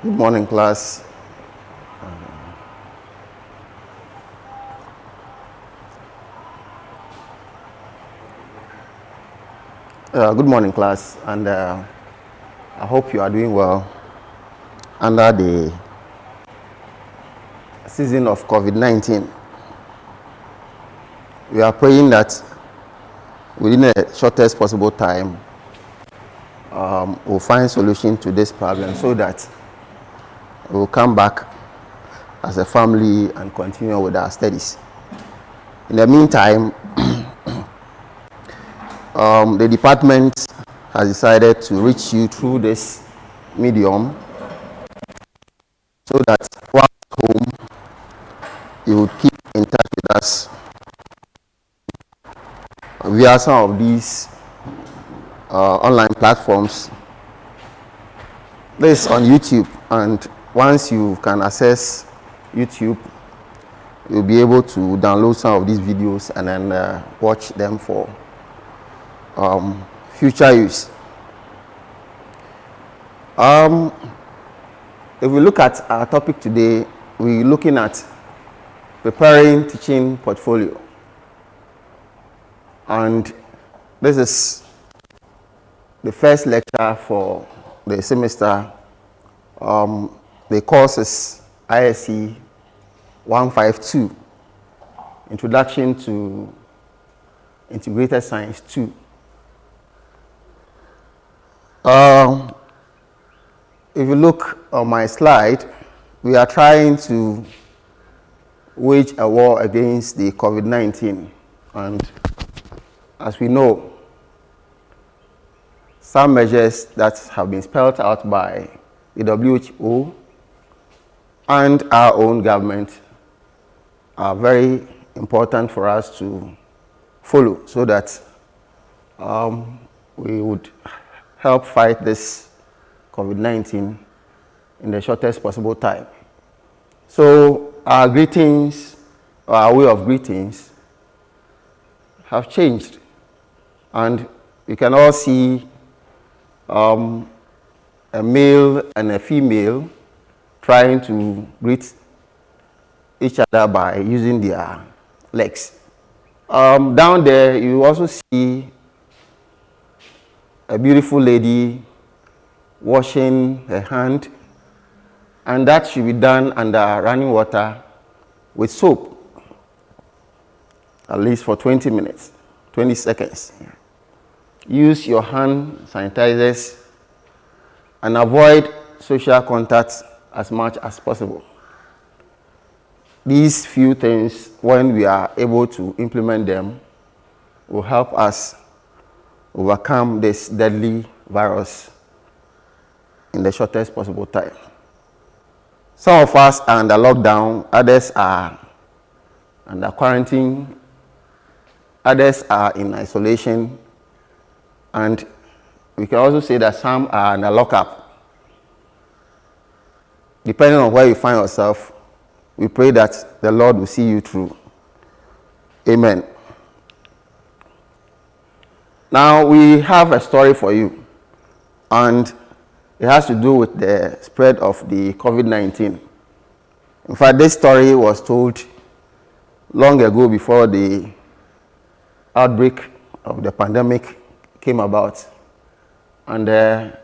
Good morning, class. Good morning, class, and I hope you are doing well under the season of COVID-19. We are praying that within the shortest possible time, we'll find solution to this problem so that we'll come back as a family and continue with our studies. In the meantime, the department has decided to reach you through this medium so that while at home, you would keep in touch with us via some of these online platforms. This is on YouTube, and once you can access YouTube, you'll be able to download some of these videos and then watch them for future use. If we look at our topic today, we're looking at preparing teaching portfolio. And this is the first lecture for the semester. The course is ISE 152, Introduction to Integrated Science 2. If you look on my slide, we are trying to wage a war against the COVID-19. And as we know, some measures that have been spelled out by the WHO and our own government are very important for us to follow so that we would help fight this COVID-19 in the shortest possible time. So our greetings, our way of greetings have changed, and you can all see a male and a female trying to greet each other by using their legs. Down there, you also see a beautiful lady washing her hand, and that should be done under running water with soap, at least for 20 minutes, 20 seconds. Use your hand sanitizers and avoid social contact as much as possible. These few things, when we are able to implement them, will help us overcome this deadly virus in the shortest possible time. Some of us are under lockdown, others are under quarantine, others are in isolation, and we can also say that some are under lockup. Depending on where you find yourself, we pray that the Lord will see you through. Amen. Now we have a story for you, and it has to do with the spread of the COVID-19. In fact, this story was told long ago before the outbreak of the pandemic came about. And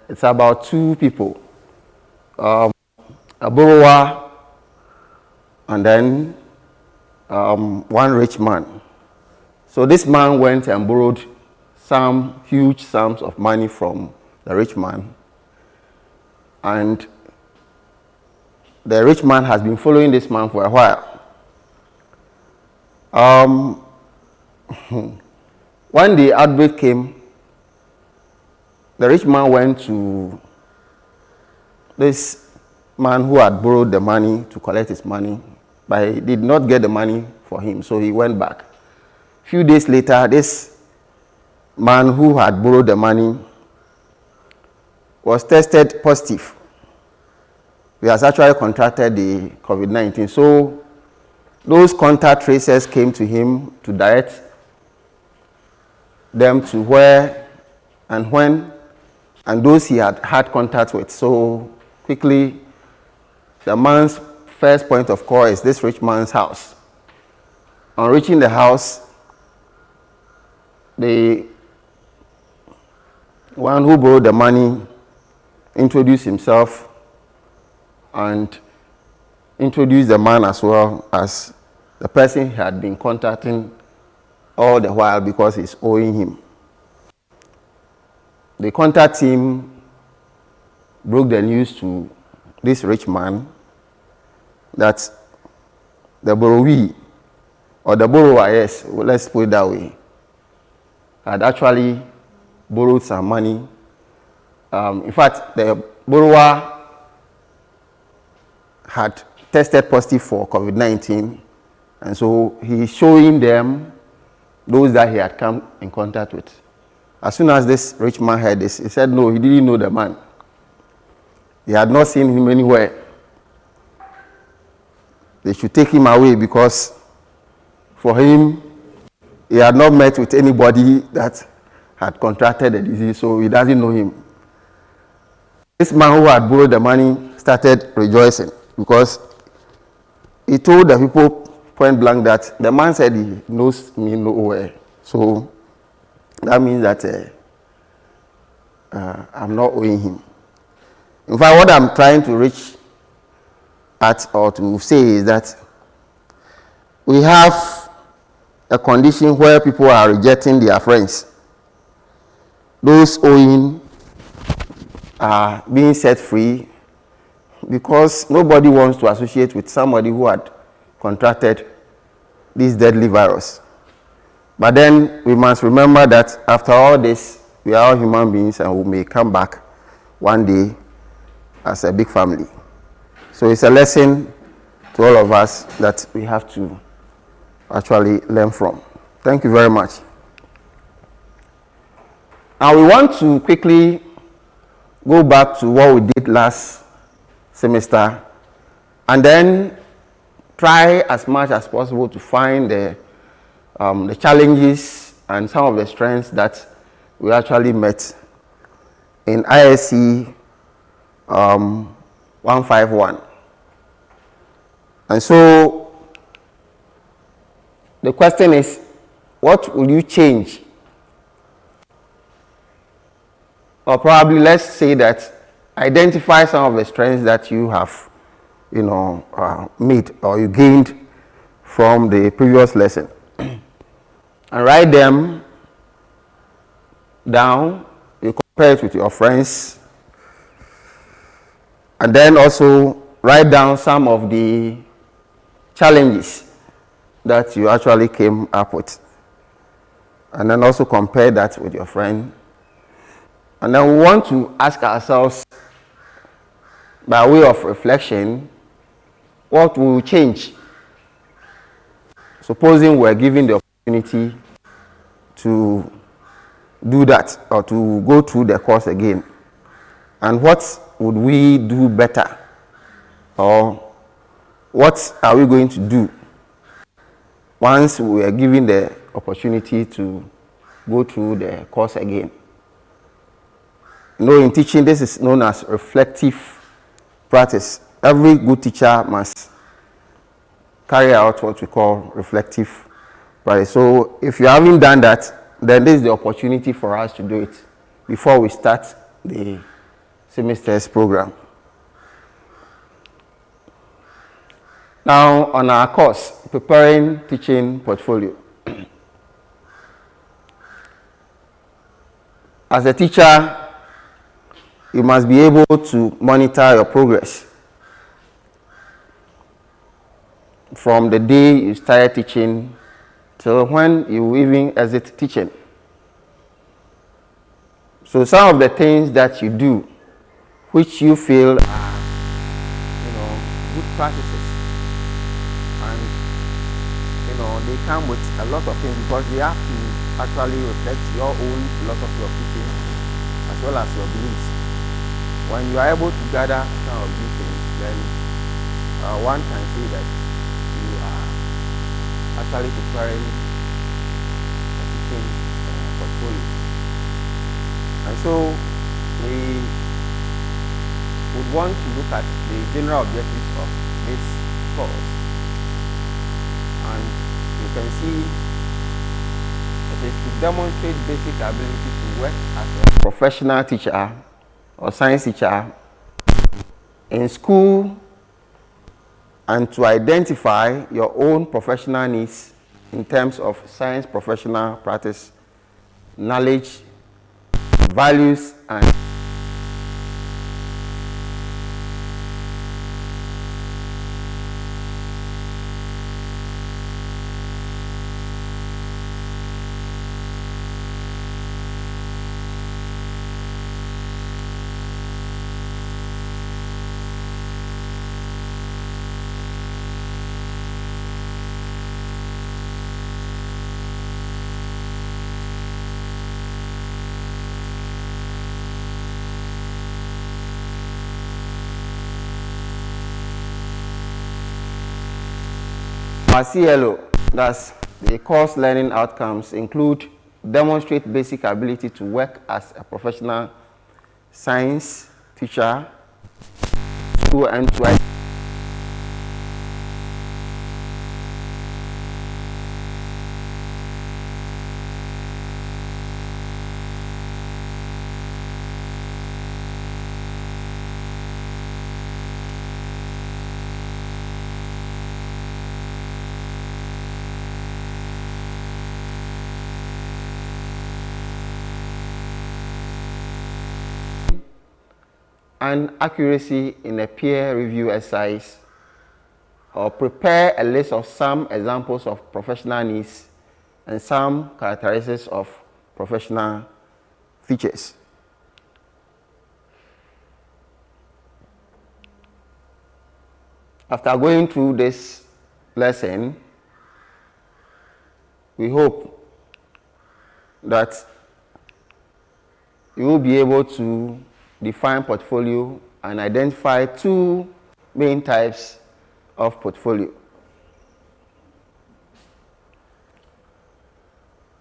it's about two people, a borrower and then one rich man. So this man went and borrowed some huge sums of money from the rich man. And the rich man has been following this man for a while. When the outbreak came, the rich man went to this man who had borrowed the money to collect his money, but he did not get the money for him, so he went back. A few days later, this man who had borrowed the money was tested positive. He has actually contracted the COVID-19. So those contact tracers came to him to direct them to where and when, and those he had had contact with. So quickly the man's first point of call is this rich man's house. On reaching the house, the one who borrowed the money introduced himself and introduced the man as well as the person he had been contacting all the while because he's owing him. The contact team broke the news to this rich man that the borrowee, or the borrower, yes, well, let's put it that way, had actually borrowed some money. In fact, the borrower had tested positive for COVID-19, and so he's showing them those that he had come in contact with. As soon as this rich man heard this, he said no, he didn't know the man. He had not seen him anywhere. They should take him away because for him, he had not met with anybody that had contracted the disease, so he doesn't know him. This man who had borrowed the money started rejoicing because he told the people point blank that the man said he knows me nowhere. So that means that I'm not owing him. In fact, what I'm trying to reach at or to say is that we have a condition where people are rejecting their friends. Those owing are being set free because nobody wants to associate with somebody who had contracted this deadly virus. But then we must remember that after all this, we are all human beings and we may come back one day as a big family. So it's a lesson to all of us that we have to actually learn from. Thank you very much. Now we want to quickly go back to what we did last semester and then try as much as possible to find the challenges and some of the strengths that we actually met in ISC 151. And so the question is, what will you change? Or probably let's say that identify some of the strengths that you have, made or you gained from the previous lesson. And write them down. You compare it with your friends. And then also write down some of the challenges that you actually came up with. And then also compare that with your friend. And then we want to ask ourselves, by way of reflection, what will change? Supposing we're given the opportunity to do that or to go through the course again. And what would we do better? Or what are we going to do once we are given the opportunity to go through the course again? In teaching, this is known as reflective practice. Every good teacher must carry out what we call reflective practice. So if you haven't done that, then this is the opportunity for us to do it before we start the semester's program. Now, on our course, Preparing Teaching Portfolio. As a teacher, you must be able to monitor your progress from the day you started teaching till when you even exit teaching. So some of the things that you do which you feel are good practices, and they come with a lot of things because they have to actually reflect your own philosophy of teaching as well as your beliefs. When you are able to gather some of these things, then one can say that you are actually preparing a teaching portfolio. And so we would want to look at the general objectives this course. And you can see it is to demonstrate basic ability to work as a professional teacher or science teacher in school, and to identify your own professional needs in terms of science professional practice, knowledge, values, and our CLO, that's the course learning outcomes, include demonstrate basic ability to work as a professional science teacher, school, and to and accuracy in a peer review exercise, or prepare a list of some examples of professional needs and some characteristics of professional features. After going through this lesson, we hope that you will be able to define portfolio and identify two main types of portfolio.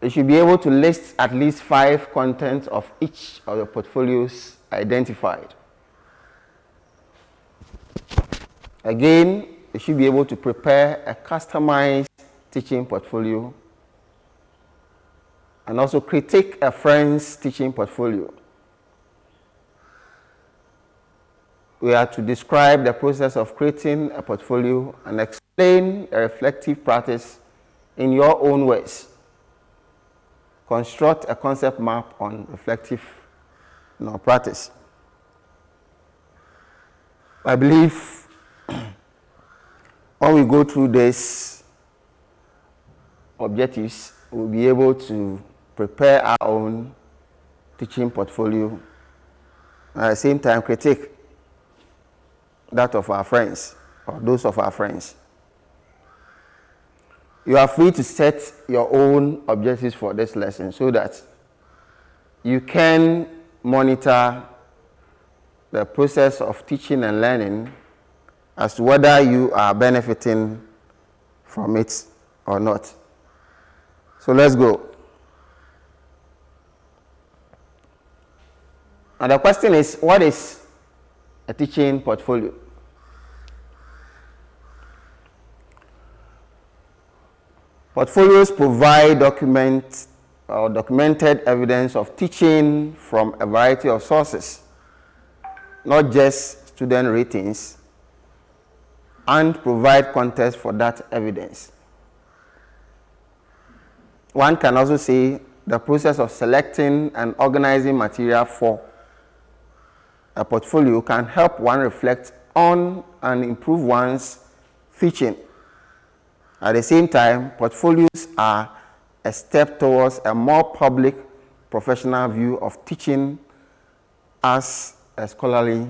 You should be able to list at least 5 contents of each of the portfolios identified. Again, you should be able to prepare a customized teaching portfolio and also critique a friend's teaching portfolio. We are to describe the process of creating a portfolio and explain a reflective practice in your own words. Construct a concept map on reflective practice. I believe when we go through these objectives, we'll be able to prepare our own teaching portfolio, at the same time critique that of our friends or those of our friends. You are free to set your own objectives for this lesson so that you can monitor the process of teaching and learning as to whether you are benefiting from it or not. So let's go. And the question is, what is a teaching portfolio? Portfolios provide documented evidence of teaching from a variety of sources, not just student ratings, and provide context for that evidence. One can also say the process of selecting and organizing material for a portfolio can help one reflect on and improve one's teaching. At the same time, portfolios are a step towards a more public, professional view of teaching as a scholarly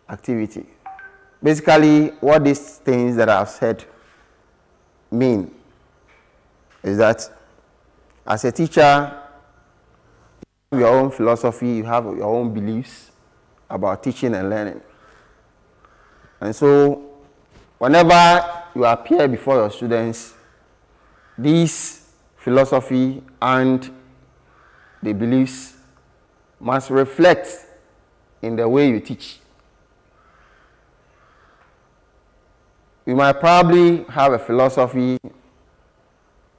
activity. Basically, what these things that I've said mean is that as a teacher, you have your own philosophy, you have your own beliefs about teaching and learning. And so, whenever you appear before your students, these philosophy and the beliefs must reflect in the way you teach. You might probably have a philosophy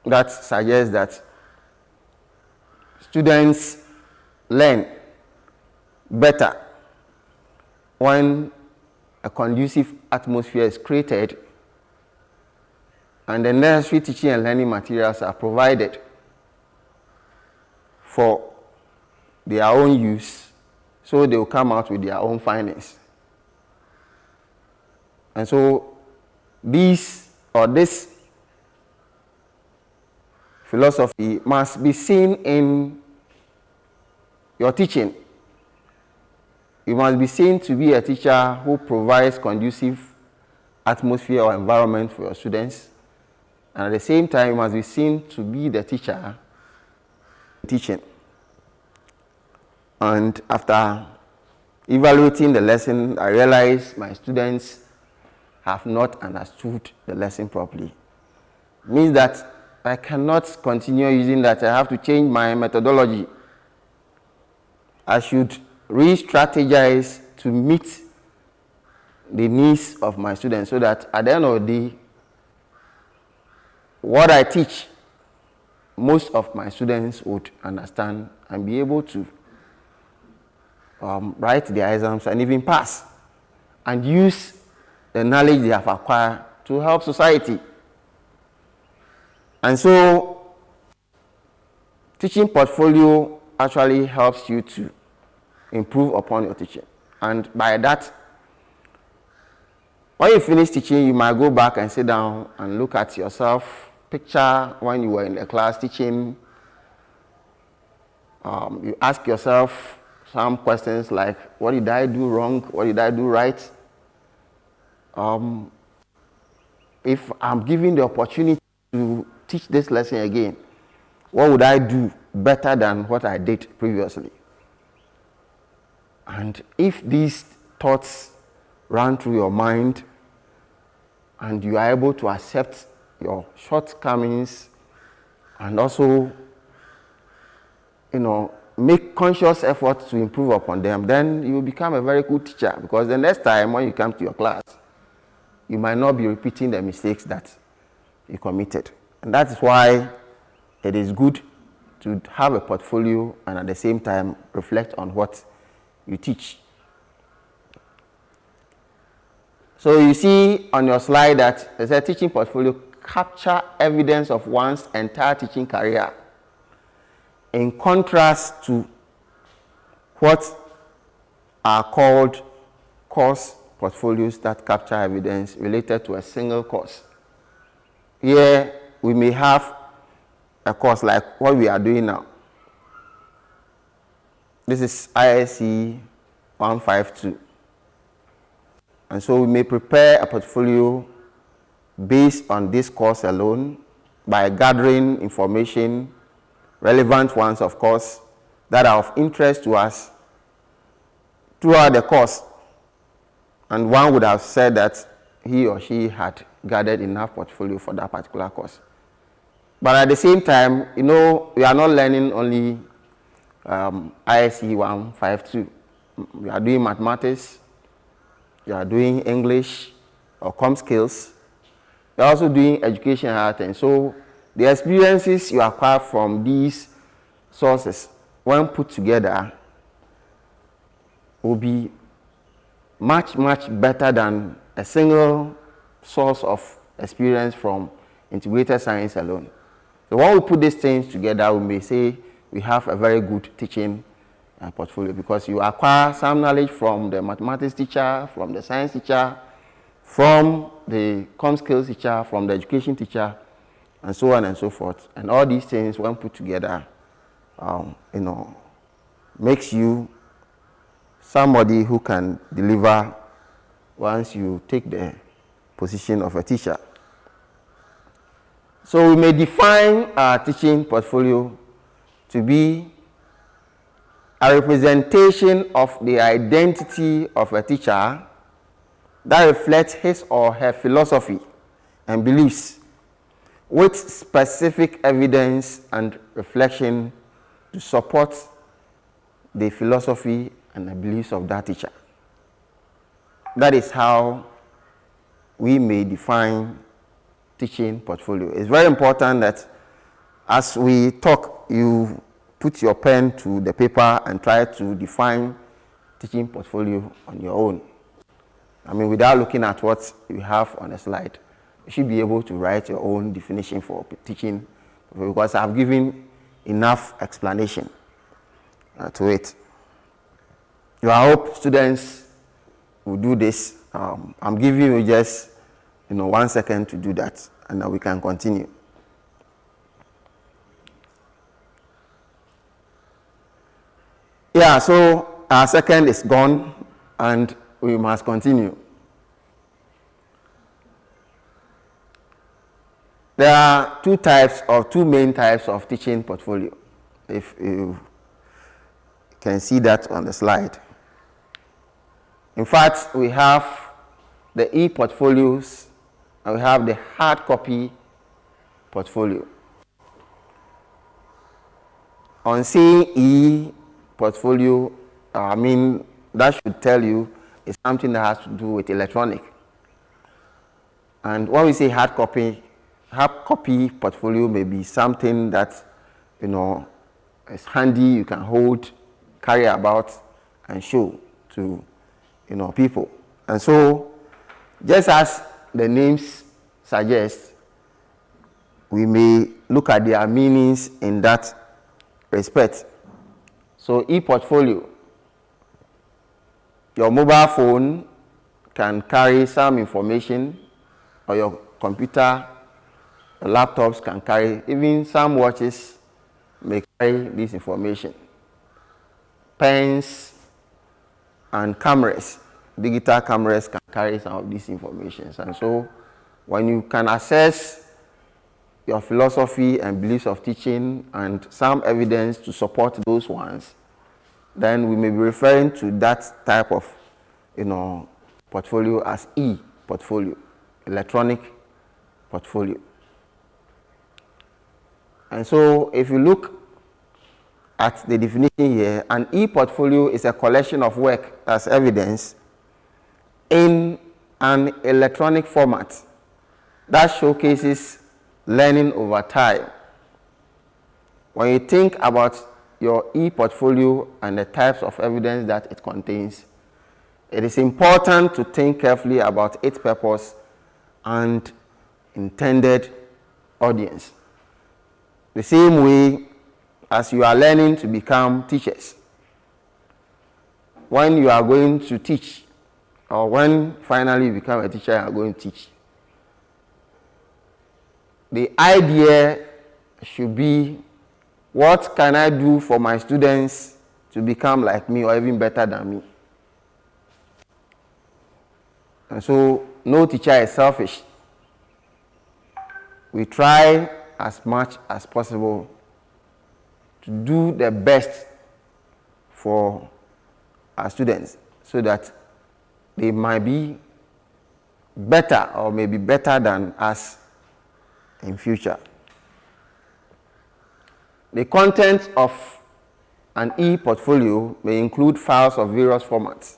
that suggests that students learn better when a conducive atmosphere is created and the necessary teaching and learning materials are provided for their own use, so they will come out with their own findings. And so this philosophy must be seen in your teaching. You must be seen to be a teacher who provides conducive atmosphere or environment for your students. And at the same time, you must be seen to be the teacher teaching. And after evaluating the lesson, I realized my students have not understood the lesson properly. It means that I cannot continue using that. I have to change my methodology. I should re-strategize to meet the needs of my students so that at the end of the day, what I teach, most of my students would understand and be able to write their exams and even pass and use the knowledge they have acquired to help society. And so teaching portfolio actually helps you to improve upon your teaching. And by that, when you finish teaching, you might go back and sit down and look at yourself, picture when you were in the class teaching. You ask yourself some questions like, what did I do wrong? What did I do right? If I'm given the opportunity to teach this lesson again, what would I do better than what I did previously? And if these thoughts run through your mind and you are able to accept your shortcomings and also, make conscious efforts to improve upon them, then you will become a very good teacher, because the next time when you come to your class, you might not be repeating the mistakes that you committed. And that's why it is good to have a portfolio and at the same time reflect on what you teach. So you see on your slide that there's a teaching portfolio capture evidence of one's entire teaching career, in contrast to what are called course portfolios that capture evidence related to a single course. Here we may have a course like what we are doing now. This is ISC 152. And so we may prepare a portfolio based on this course alone by gathering information, relevant ones of course, that are of interest to us throughout the course. And one would have said that he or she had gathered enough portfolio for that particular course. But at the same time, we are not learning only ISC 152. We are doing mathematics, we are doing English or com skills. We are also doing education and other things. So the experiences you acquire from these sources, when put together, will be much, much better than a single source of experience from integrated science alone. So when we put these things together, we may say we have a very good teaching portfolio, because you acquire some knowledge from the mathematics teacher, from the science teacher, from the com skills teacher, from the education teacher, and so on and so forth. And all these things, when put together, makes you somebody who can deliver once you take the position of a teacher. So we may define our teaching portfolio to be a representation of the identity of a teacher that reflects his or her philosophy and beliefs, with specific evidence and reflection to support the philosophy and the beliefs of that teacher. That is how we may define teaching portfolio. It's very important that as we talk, you put your pen to the paper and try to define teaching portfolio on your own. I mean, without looking at what you have on the slide, you should be able to write your own definition for teaching, because I've given enough explanation to it. I hope students will do this. I'm giving you just 1 second to do that, and then we can continue. Yeah, so our second is gone, and we must continue. There are two main types of teaching portfolio, if you can see that on the slide. In fact, we have the e-portfolios and we have the hard copy portfolio. On seeing e-portfolio, I mean, that should tell you it's something that has to do with electronic. And when we say hard copy portfolio may be something that is handy, you can hold, carry about, and show to people. And so, just as the names suggest, we may look at their meanings in that respect. So, e-portfolio, your mobile phone can carry some information, or your computer, your laptops can carry, even some watches may carry this information. Pens and cameras, digital cameras can carry some of these information. And so when you can access your philosophy and beliefs of teaching and some evidence to support those ones, then we may be referring to that type of portfolio as e-portfolio, electronic portfolio. And so if you look at the definition here, an e-portfolio is a collection of work as evidence in an electronic format that showcases learning over time. When you think about your e-portfolio and the types of evidence that it contains, it is important to think carefully about its purpose and intended audience. The same way as you are learning to become teachers, when you are going to teach, or when finally you become a teacher and are going to teach, the idea should be, what can I do for my students to become like me or even better than me? And so no teacher is selfish. We try as much as possible to do the best for our students so that they might be better or maybe better than us in future. The content of an e-portfolio may include files of various formats.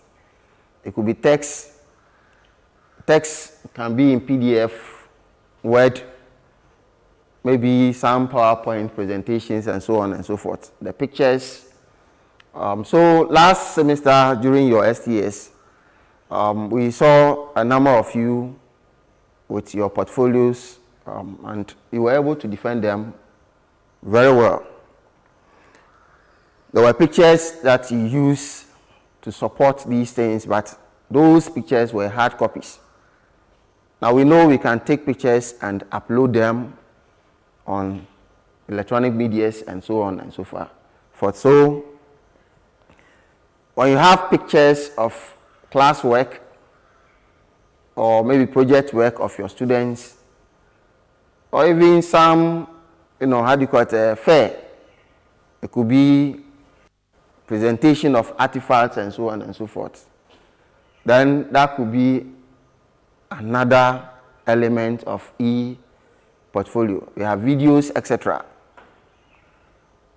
It could be text. Text can be in PDF, Word, maybe some PowerPoint presentations, and so on and so forth. The pictures. So last semester during your STS, we saw a number of you with your portfolios, and you were able to defend them very well. There were pictures that you used to support these things, but those pictures were hard copies. Now we know we can take pictures and upload them on electronic medias and so on and so forth. So when you have pictures of classwork or maybe project work of your students, or even some, fair, it could be presentation of artifacts and so on and so forth, then that could be another element of e-portfolio. We have videos, etc.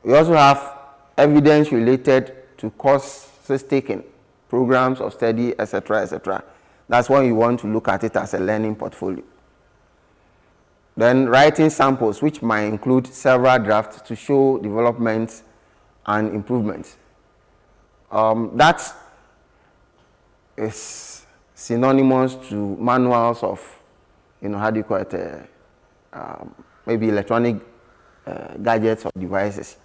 We also have evidence related to courses taken, programs of study, etc., etc. That's when you want to look at it as a learning portfolio. Then writing samples, which might include several drafts to show developments and improvements. That is synonymous to manuals of, how do you call it, maybe electronic gadgets or devices,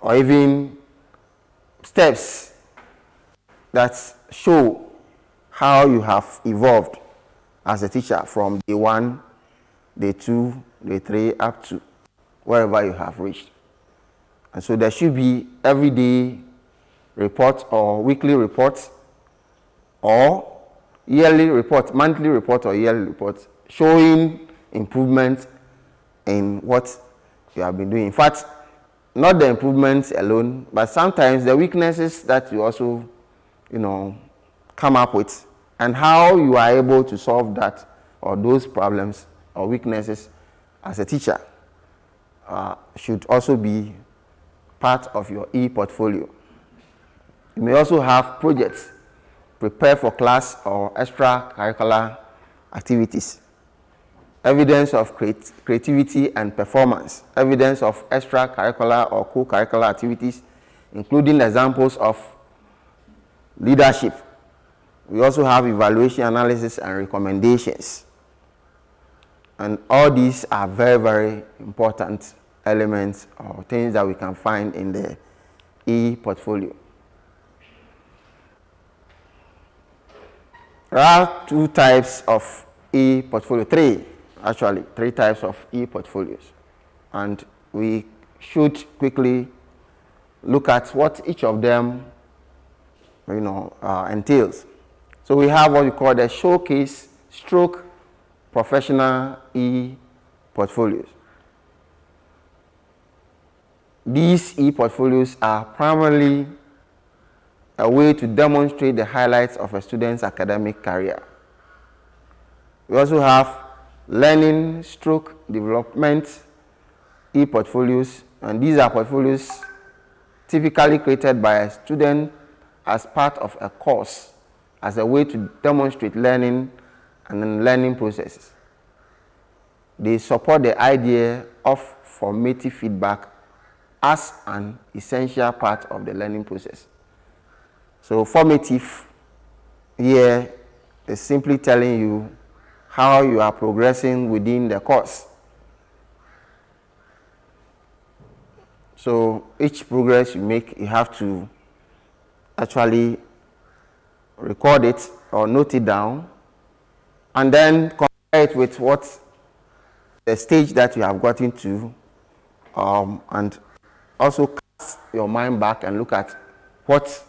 or even steps that show how you have evolved as a teacher from day 1, day 2, day 3, up to wherever you have reached. And so there should be everyday report or weekly reports or yearly report, monthly report or yearly report showing improvement in what you have been doing. In fact, not the improvements alone, but sometimes the weaknesses that you also, come up with and how you are able to solve that or those problems or weaknesses as a teacher should also be part of your ePortfolio. You may also have projects prepared for class or extracurricular activities, evidence of creativity and performance, evidence of extracurricular or co-curricular activities, including examples of leadership. We also have evaluation, analysis, and recommendations. And all these are very, very important elements or things that we can find in the ePortfolio. There are 2 types of ePortfolio, 3 types of ePortfolios. And we should quickly look at what each of them entails. So we have what we call the showcase stroke professional ePortfolios. These ePortfolios are primarily a way to demonstrate the highlights of a student's academic career. We also have learning stroke development ePortfolios, and these are portfolios typically created by a student as part of a course as a way to demonstrate learning and learning processes. They support the idea of formative feedback as an essential part of the learning process. So formative here is simply telling you how you are progressing within the course. So each progress you make, you have to actually record it or note it down and then compare it with what the stage that you have gotten to, and also cast your mind back and look at what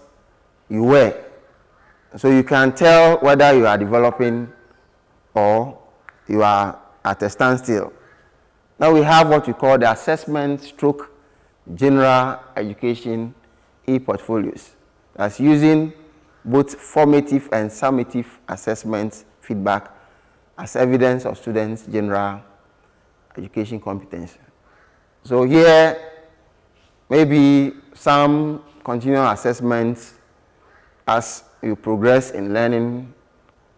you were. So you can tell whether you are developing or you are at a standstill. Now we have what we call the assessment stroke general education ePortfolios. That's using both formative and summative assessment feedback as evidence of students' general education competence. So here, maybe some continual assessments as you progress in learning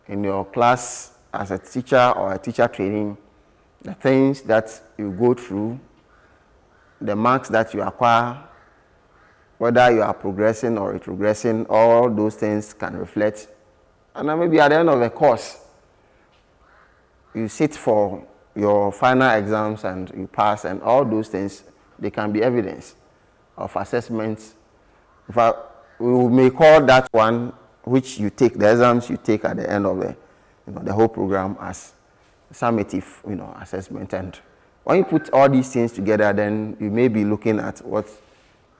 in your class as a teacher or a teacher training, the things that you go through, the marks that you acquire, whether you are progressing or retrogressing, all those things can reflect. And then maybe at the end of the course, you sit for your final exams and you pass, and all those things, they can be evidence of assessments. In fact, we may call that one which you take, the exams you take at the end of the whole program, as summative assessment. And when you put all these things together, then you may be looking at what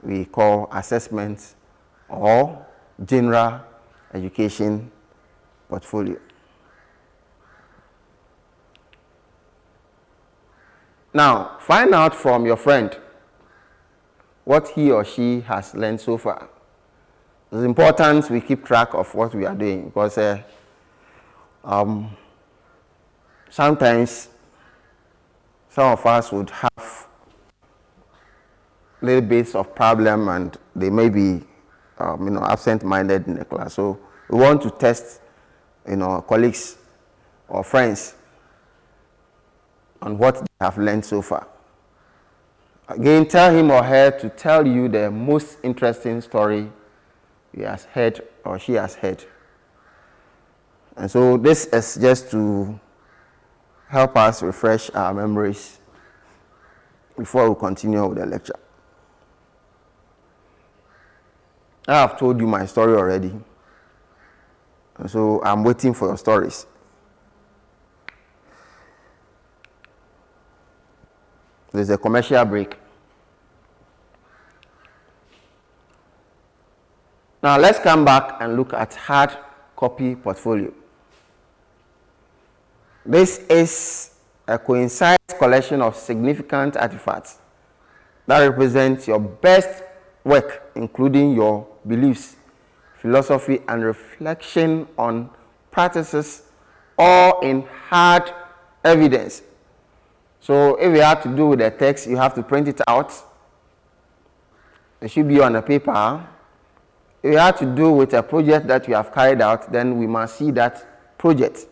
we call assessments or general education portfolio. Now, find out from your friend what he or she has learned so far. It's important we keep track of what we are doing, because sometimes some of us would have little bits of problem and they may be absent-minded in the class. So we want to test colleagues or friends on what they have learned so far. Again, tell him or her to tell you the most interesting story he has heard or she has heard. And so this is just to help us refresh our memories before we continue with the lecture. I have told you my story already, and so I'm waiting for your stories. There's a commercial break. Now let's come back and look at hard copy portfolio. This is a coincide collection of significant artifacts that represent your best work, including your beliefs, philosophy, and reflection on practices, all in hard evidence. So if you have to do with the text, you have to print it out. It should be on a paper. If you have to do with a project that you have carried out, then we must see that project.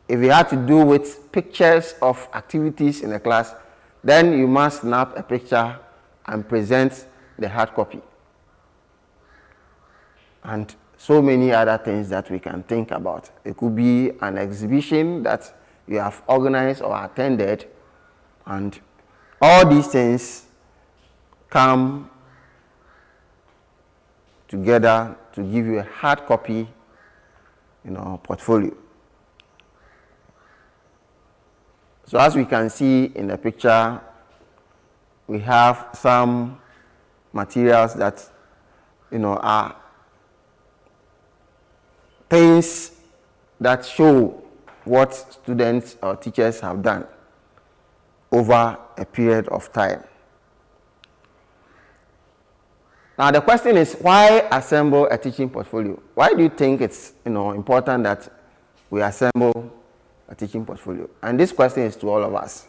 If you have to do with pictures of activities in the class, then you must snap a picture and present the hard copy. And so many other things that we can think about. It could be an exhibition that you have organized or attended, and all these things come together to give you a hard copy portfolio. So as we can see in the picture, we have some materials that are things that show what students or teachers have done over a period of time. Now the question is, why assemble a teaching portfolio? Why do you think it's important that we assemble a teaching portfolio? And this question is to all of us.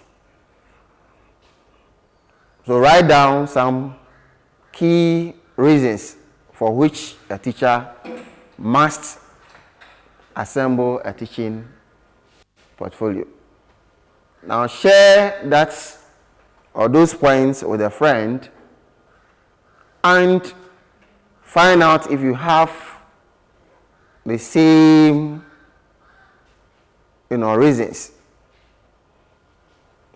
So write down some key reasons for which a teacher must assemble a teaching portfolio. Now share that or those points with a friend and find out if you have the same reasons.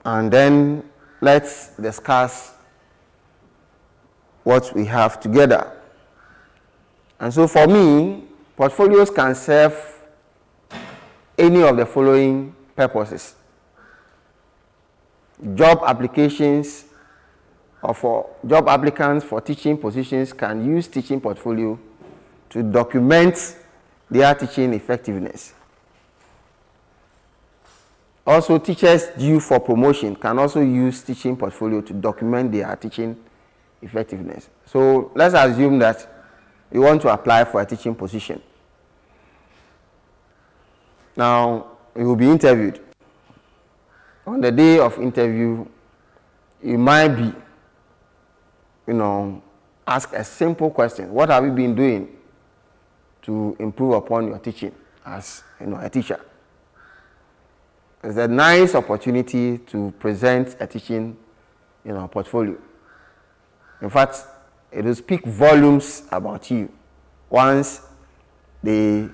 And then let's discuss what we have together. And so for me, portfolios can serve any of the following purposes. Job applications or for job applicants for teaching positions can use teaching portfolio to document their teaching effectiveness. Also, teachers due for promotion can also use teaching portfolio to document their teaching effectiveness. So let's assume that you want to apply for a teaching position. Now, you will be interviewed. On the day of interview, you might be, ask a simple question. What have you been doing to improve upon your teaching as, a teacher? It's a nice opportunity to present a teaching, portfolio. In fact, it will speak volumes about you once the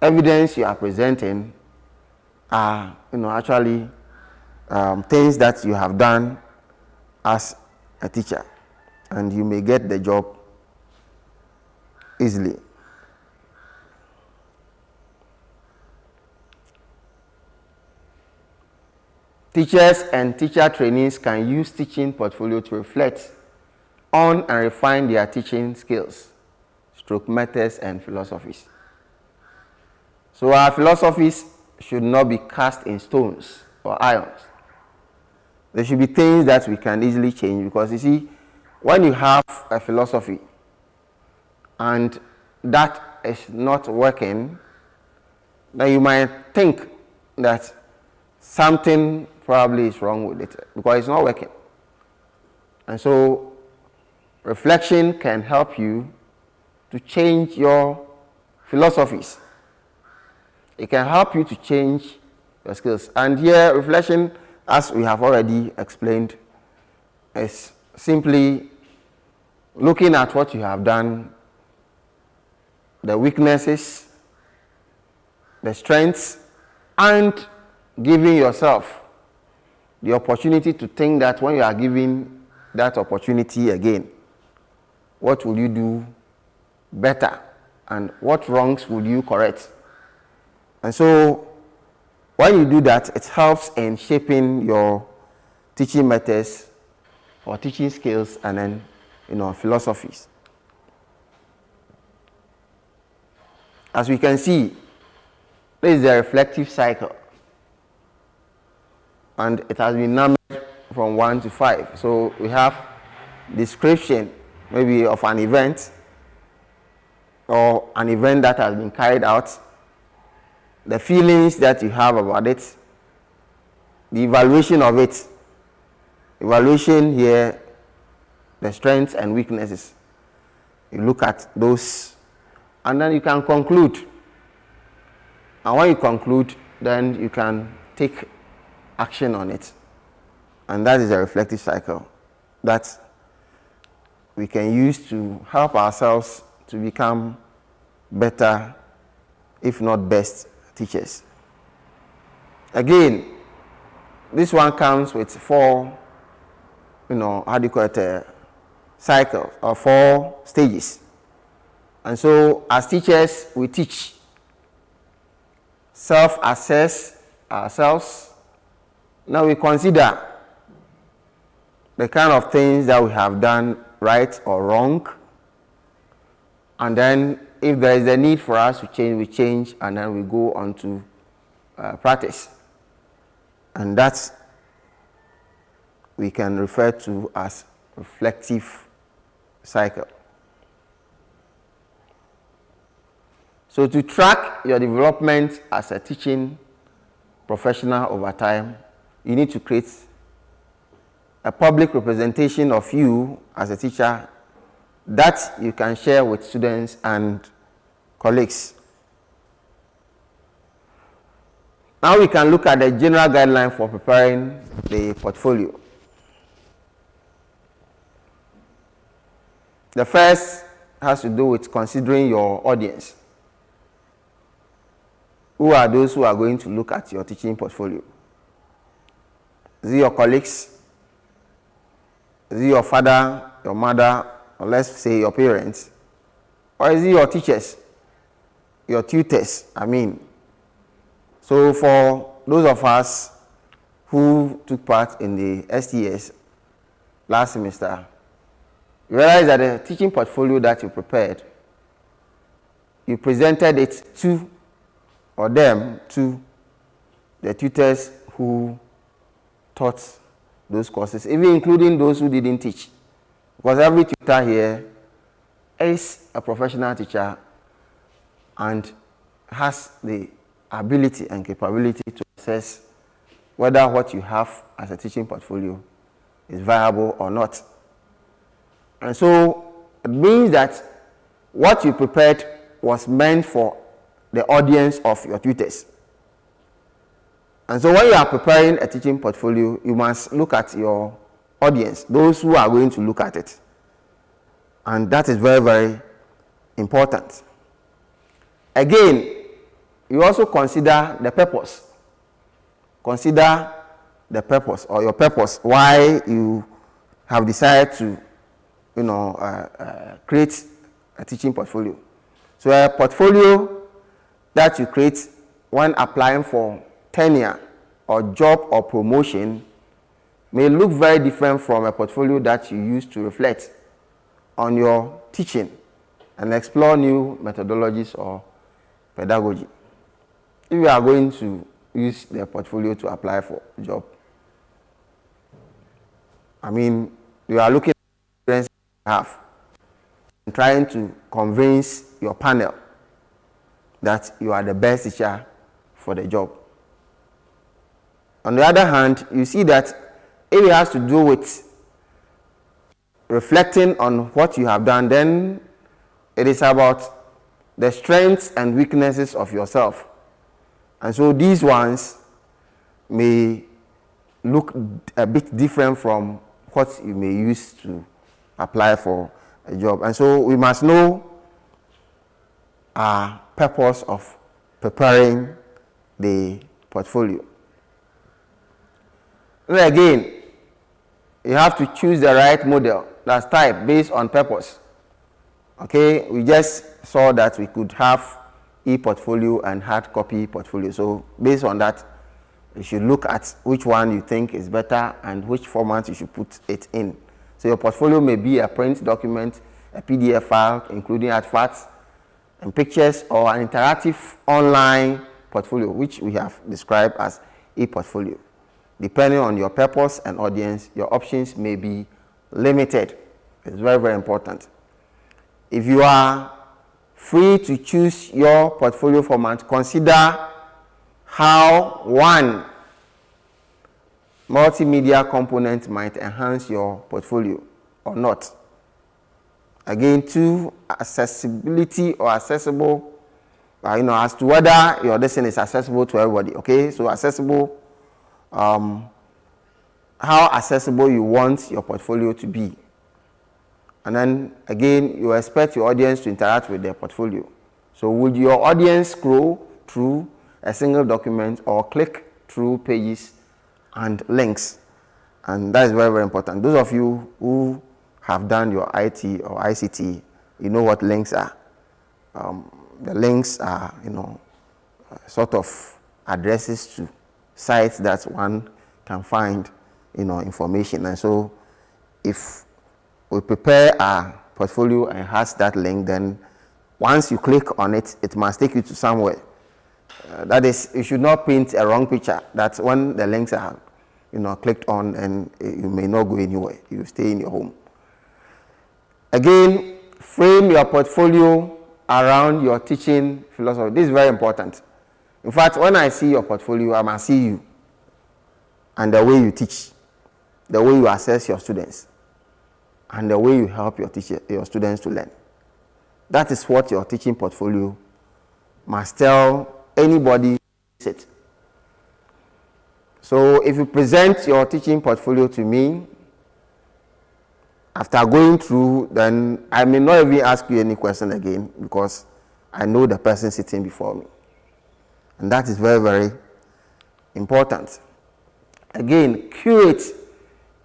evidence you are presenting are, actually things that you have done as a teacher, and you may get the job easily. Teachers and teacher trainees can use teaching portfolio to reflect on and refine their teaching skills, stroke methods, and philosophies. So our philosophies should not be cast in stones or irons. There should be things that we can easily change, because you see, when you have a philosophy and that is not working, then you might think that something probably is wrong with it because it's not working. And so reflection can help you to change your philosophies it can help you to change your skills. And here, reflection, as we have already explained, is simply looking at what you have done, the weaknesses, the strengths, and giving yourself the opportunity to think that when you are given that opportunity again, what will you do better and what wrongs will you correct? And so when you do that, it helps in shaping your teaching methods or teaching skills and then, philosophies. As we can see, this is a reflective cycle, and it has been numbered from 1 to 5. So we have description, maybe of an event or an event that has been carried out, the feelings that you have about it, the evaluation of it. Evaluation here, the strengths and weaknesses. You look at those, and then you can conclude. And when you conclude, then you can take action on it. And that is a reflective cycle that we can use to help ourselves to become better, if not best, teachers. Again, this one comes with 4, cycles or 4 stages. And so as teachers, we teach, self-assess ourselves. Now we consider the kind of things that we have done right or wrong. And then if there is a need for us to change, we change, and then we go on to practice. And that's we can refer to as reflective cycle. So to track your development as a teaching professional over time, you need to create a public representation of you as a teacher that you can share with students and colleagues. Now we can look at the general guideline for preparing the portfolio. The first has to do with considering your audience. Who are those who are going to look at your teaching portfolio? Is it your colleagues? Is it your father, your mother, or let's say your parents? Or is it your teachers, your tutors? So for those of us who took part in the STS last semester, you realize that the teaching portfolio that you prepared, you presented it to the tutors who taught those courses, even including those who didn't teach. Because every tutor here is a professional teacher and has the ability and capability to assess whether what you have as a teaching portfolio is viable or not. And so it means that what you prepared was meant for the audience of your tutors. And so when you are preparing a teaching portfolio, you must look at your audience, those who are going to look at it. And that is very, very important. Again, you also consider the purpose. Consider the purpose or your purpose, why you have decided to create a teaching portfolio. So a portfolio that you create when applying for tenure or job or promotion may look very different from a portfolio that you use to reflect on your teaching and explore new methodologies or pedagogy. If you are going to use the portfolio to apply for a job, you are looking at the experience you have and trying to convince your panel that you are the best teacher for the job. On the other hand, you see that if it has to do with reflecting on what you have done, then it is about the strengths and weaknesses of yourself. And so these ones may look a bit different from what you may use to apply for a job. And so we must know our purpose of preparing the portfolio. And again, you have to choose the right model, that's type, based on purpose. Okay, we just saw that we could have ePortfolio and hard copy portfolio. So based on that, you should look at which one you think is better and which format you should put it in. So your portfolio may be a print document, a PDF file, including artifacts and pictures, or an interactive online portfolio, which we have described as ePortfolio. Depending on your purpose and audience, your options may be limited. It's very, very important. If you are free to choose your portfolio format, consider how one multimedia component might enhance your portfolio or not. Again, two, accessibility or accessible, as to whether your lesson is accessible to everybody. Okay, so accessible, how accessible you want your portfolio to be. And then again, you expect your audience to interact with their portfolio. So would your audience scroll through a single document or click through pages and links? And that is very, very important. Those of you who have done your IT or ICT, you know what links are. The links are, sort of addresses to sites that one can find, information. And so if we prepare a portfolio and has that link, then once you click on it, it must take you to somewhere. That is, you should not print a wrong picture. That's when the links are, clicked on, and you may not go anywhere. You stay in your home. Again, frame your portfolio around your teaching philosophy. This is very important. In fact, when I see your portfolio, I must see you and the way you teach, the way you assess your students, and the way you help your students to learn. That is what your teaching portfolio must tell anybody who sees it. So if you present your teaching portfolio to me, after going through, then I may not even ask you any question again, because I know the person sitting before me. And that is very, very important. Again, curate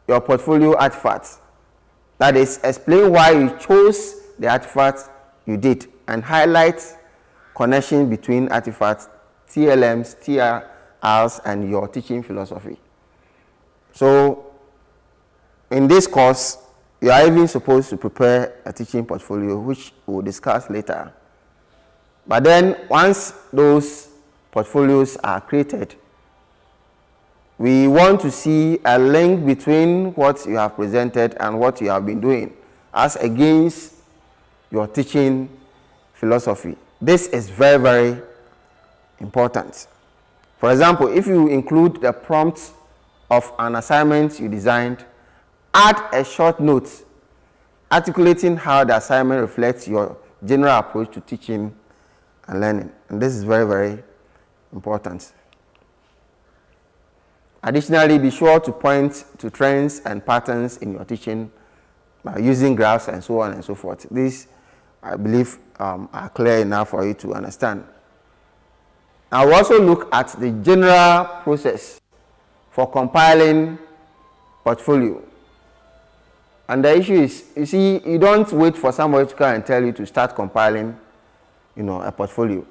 your portfolio artifacts. That is, explain why you chose the artifacts you did and highlight connection between artifacts, TLMs, TRRs, and your teaching philosophy. So in this course, you are even supposed to prepare a teaching portfolio, which we'll discuss later. But then once those portfolios are created, we want to see a link between what you have presented and what you have been doing as against your teaching philosophy. This is very, very important. For example, if you include the prompt of an assignment you designed, add a short note articulating how the assignment reflects your general approach to teaching and learning. And this is very, very important. Additionally, be sure to point to trends and patterns in your teaching by using graphs and so on and so forth. These, I believe, are clear enough for you to understand. I will also look at the general process for compiling portfolio. And the issue is, you see, you don't wait for somebody to come and tell you to start compiling, a portfolio.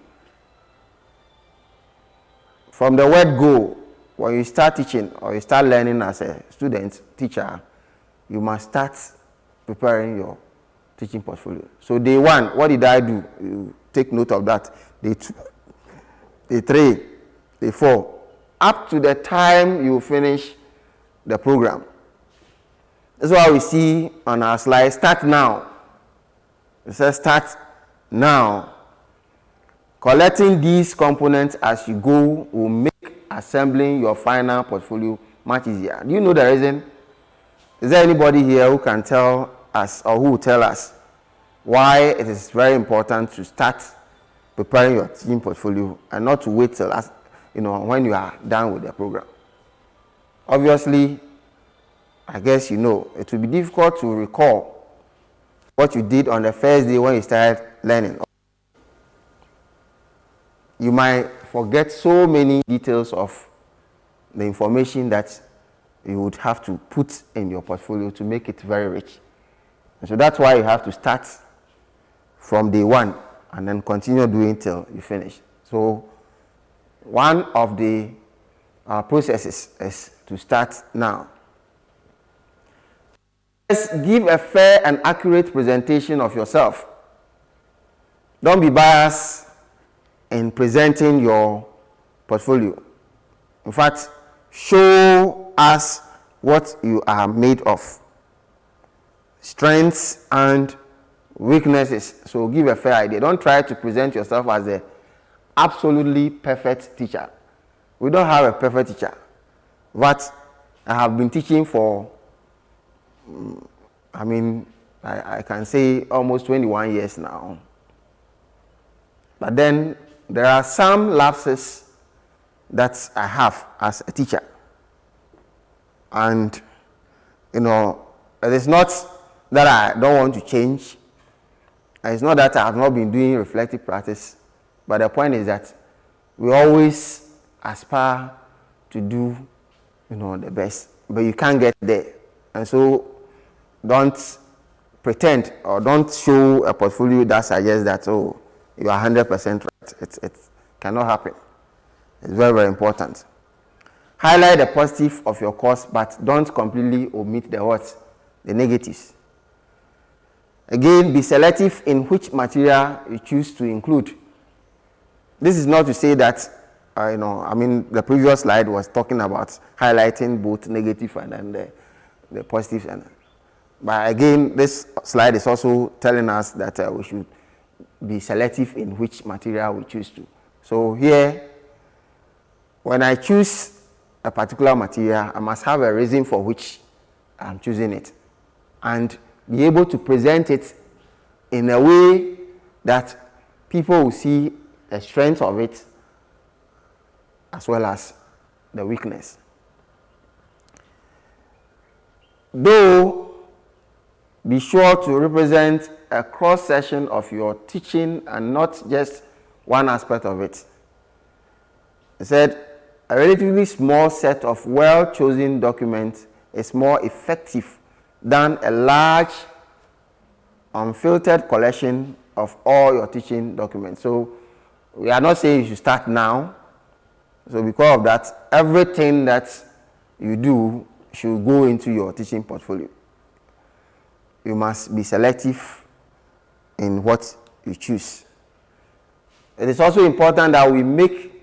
From the word go, when you start teaching or you start learning as a student, teacher, you must start preparing your teaching portfolio. So day one, what did I do? You take note of that. Day two, day three, day four, up to the time you finish the program. That's why we see on our slide, start now. It says start now. Collecting these components as you go will make assembling your final portfolio much easier. Do you know the reason? Is there anybody here who can tell us, or who will tell us, why it is very important to start preparing your teaching portfolio and not to wait till when you are done with the program. Obviously, I guess it will be difficult to recall what you did on the first day when you started learning. You might forget so many details of the information that you would have to put in your portfolio to make it very rich. And so that's why you have to start from day one and then continue doing till you finish. So one of the processes is to start now. Let's give a fair and accurate presentation of yourself. Don't be biased in presenting your portfolio. In fact, show us what you are made of, strengths and weaknesses. So give a fair idea. Don't try to present yourself as the absolutely perfect teacher. We don't have a perfect teacher, but I have been teaching for I can say almost 21 years now. But then there are some lapses that I have as a teacher. And, it is not that I don't want to change. It's not that I have not been doing reflective practice. But the point is that we always aspire to do, the best. But you can't get there. And so don't pretend or don't show a portfolio that suggests that, you are 100% right. It cannot happen. It's very, very important. Highlight the positive of your course, but don't completely omit the negatives. Again, be selective in which material you choose to include. This is not to say that, the previous slide was talking about highlighting both negative and then the positive. But again, this slide is also telling us that we should be selective in which material we choose to. So here, when I choose a particular material, I must have a reason for which I'm choosing it and be able to present it in a way that people will see the strength of it as well as the weakness. Though, be sure to represent a cross-section of your teaching and not just one aspect of it. It said, a relatively small set of well-chosen documents is more effective than a large, unfiltered collection of all your teaching documents. So, we are not saying you should start now. So, because of that, everything that you do should go into your teaching portfolio. You must be selective in what you choose. It is also important that we make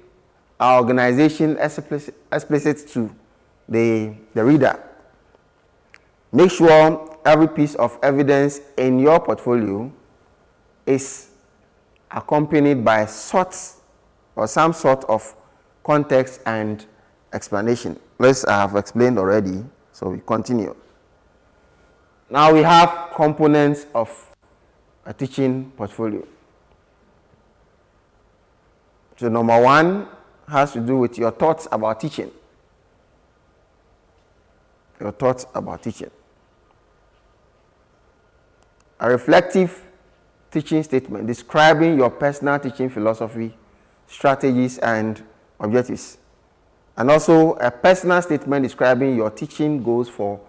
our organization explicit to the reader. Make sure every piece of evidence in your portfolio is accompanied by some sort of context and explanation. This I have explained already, so we continue. Now we have components of a teaching portfolio. So number one has to do with your thoughts about teaching. Your thoughts about teaching. A reflective teaching statement describing your personal teaching philosophy, strategies, and objectives. And also a personal statement describing your teaching goals for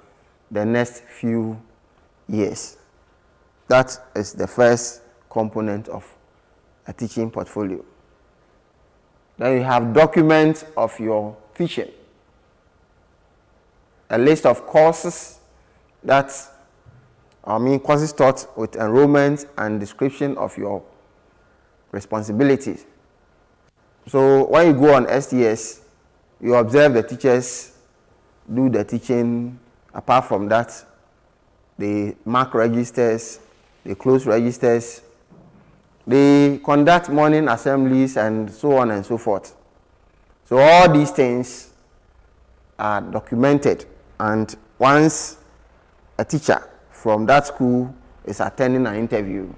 the next few years. That is the first component of a teaching portfolio. Then you have documents of your teaching. A list of courses courses taught with enrollment and description of your responsibilities. So when you go on STS, you observe the teachers do the teaching. Apart from that, they mark registers, they close registers, they conduct morning assemblies, and so on and so forth. So all these things are documented, and once a teacher from that school is attending an interview,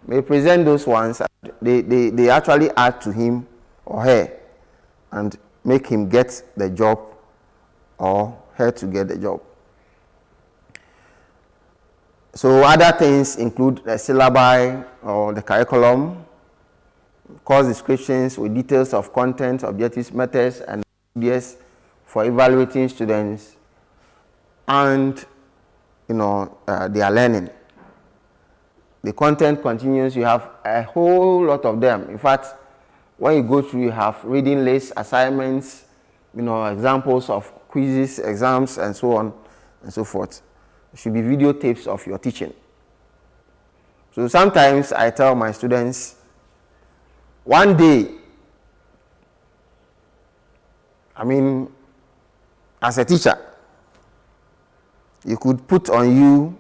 they present those ones, they actually add to him or her, and make him get the job or her to get the job. So other things include the syllabi or the curriculum, course descriptions with details of content, objectives, methods, and ideas for evaluating students and their learning. The content continues. You have a whole lot of them. In fact, when you go through, you have reading lists, assignments, examples of quizzes, exams, and so on and so forth. There should be videotapes of your teaching. So sometimes I tell my students, one day, as a teacher, you could put on you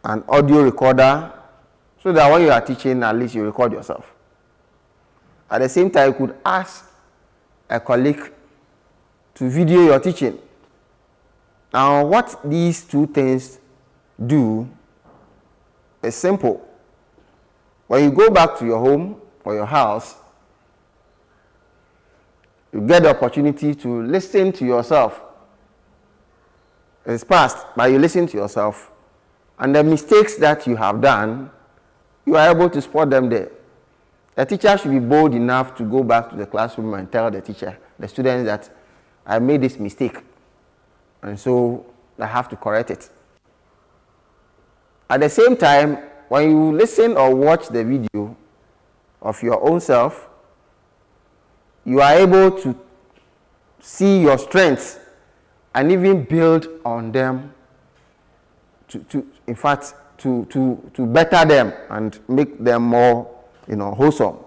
an audio recorder so that when you are teaching, at least you record yourself. At the same time, you could ask a colleague to video your teaching. Now, what these two things do is simple. When you go back to your home or your house, you get the opportunity to listen to yourself. It's past, but you listen to yourself. And the mistakes that you have done, you are able to spot them there. The teacher should be bold enough to go back to the classroom and tell the students that I made this mistake, and so I have to correct it. At the same time, when you listen or watch the video of your own self, you are able to see your strengths and even build on them to better them and make them more wholesome,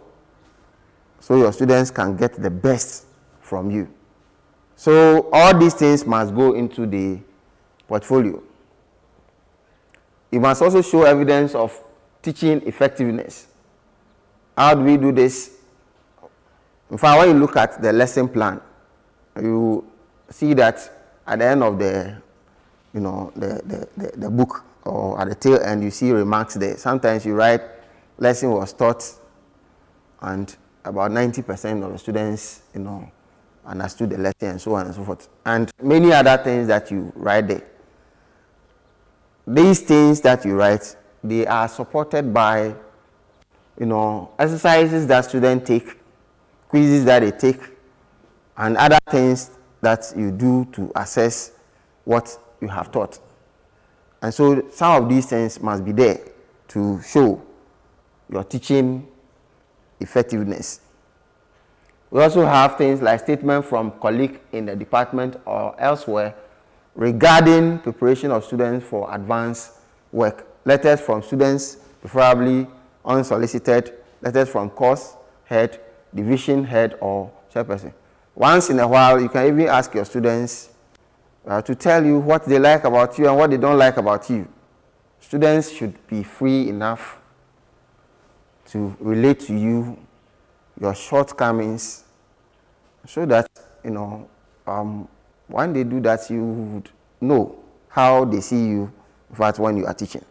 so your students can get the best from you. So all these things must go into the portfolio. You must also show evidence of teaching effectiveness. How do we do this? In fact, when you look at the lesson plan, you see that at the end of the book, or at the tail end, you see remarks there. Sometimes you write, lesson was taught, and about 90% of the students, understood the lesson, and so on and so forth. And many other things that you write there. These things that you write, they are supported by, exercises that students take, quizzes that they take, and other things that you do to assess what you have taught. And so some of these things must be there to show your teaching effectiveness. We also have things like statements from colleagues in the department or elsewhere regarding preparation of students for advanced work. Letters from students, preferably unsolicited, letters from course head, division head, or chairperson. Once in a while, you can even ask your students to tell you what they like about you and what they don't like about you. Students should be free enough to relate to you, your shortcomings, so that, when they do that, you would know how they see you, in fact, when you are teaching.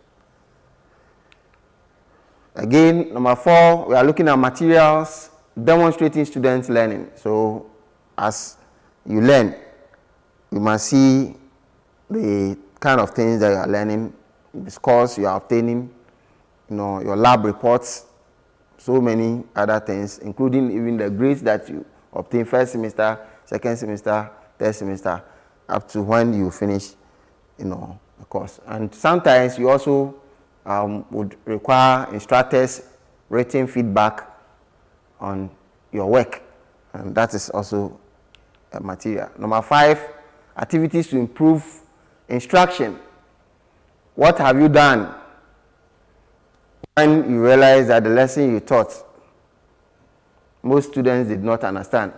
Again, number 4, we are looking at materials demonstrating students' learning. So, as you learn, you must see the kind of things that you are learning, the scores you are obtaining, your lab reports, so many other things, including even the grades that you obtain first semester, second semester, third semester, up to when you finish, the course. And sometimes you also would require instructors' written feedback on your work, and that is also a material. Number 5, activities to improve instruction. What have you done when you realize that the lesson you taught, most students did not understand?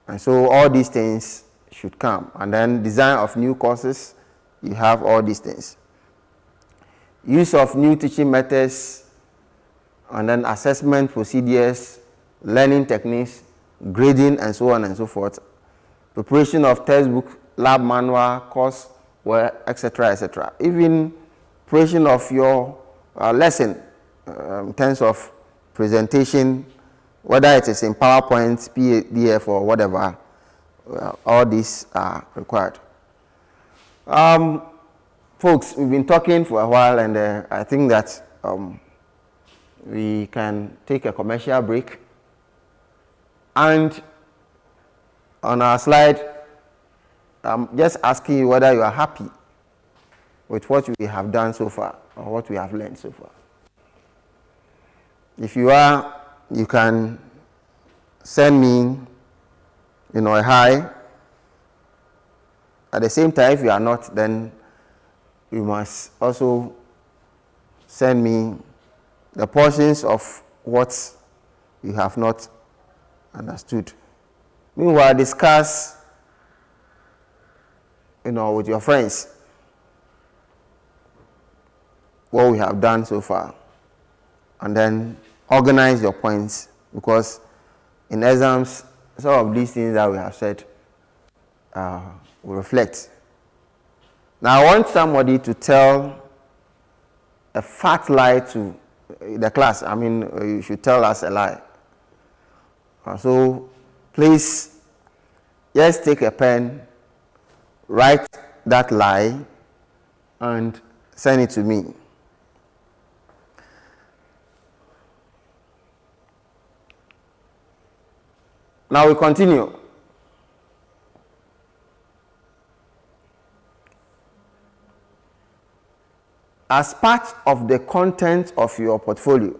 And so all these things should come. And then design of new courses, you have all these things. Use of new teaching methods, and then assessment procedures, learning techniques, grading, and so on and so forth. Preparation of textbook, lab manual, course, etc., etc. Even preparation of your lesson in terms of presentation, whether it is in PowerPoint, PDF, or whatever. All these are required. Folks, we've been talking for a while, and I think that we can take a commercial break. And on our slide, I'm just asking you whether you are happy with what we have done so far or what we have learned so far. If you are, you can send me, a hi. At the same time, if you are not, then you must also send me the portions of what you have not understood. Meanwhile, discuss, with your friends what we have done so far, and then organize your points, because in exams, some of these things that we have said will reflect. Now, I want somebody to tell a fat lie to the class. I mean, you should tell us a lie. So, please, just take a pen, write that lie, and send it to me. Now we continue. As part of the content of your portfolio,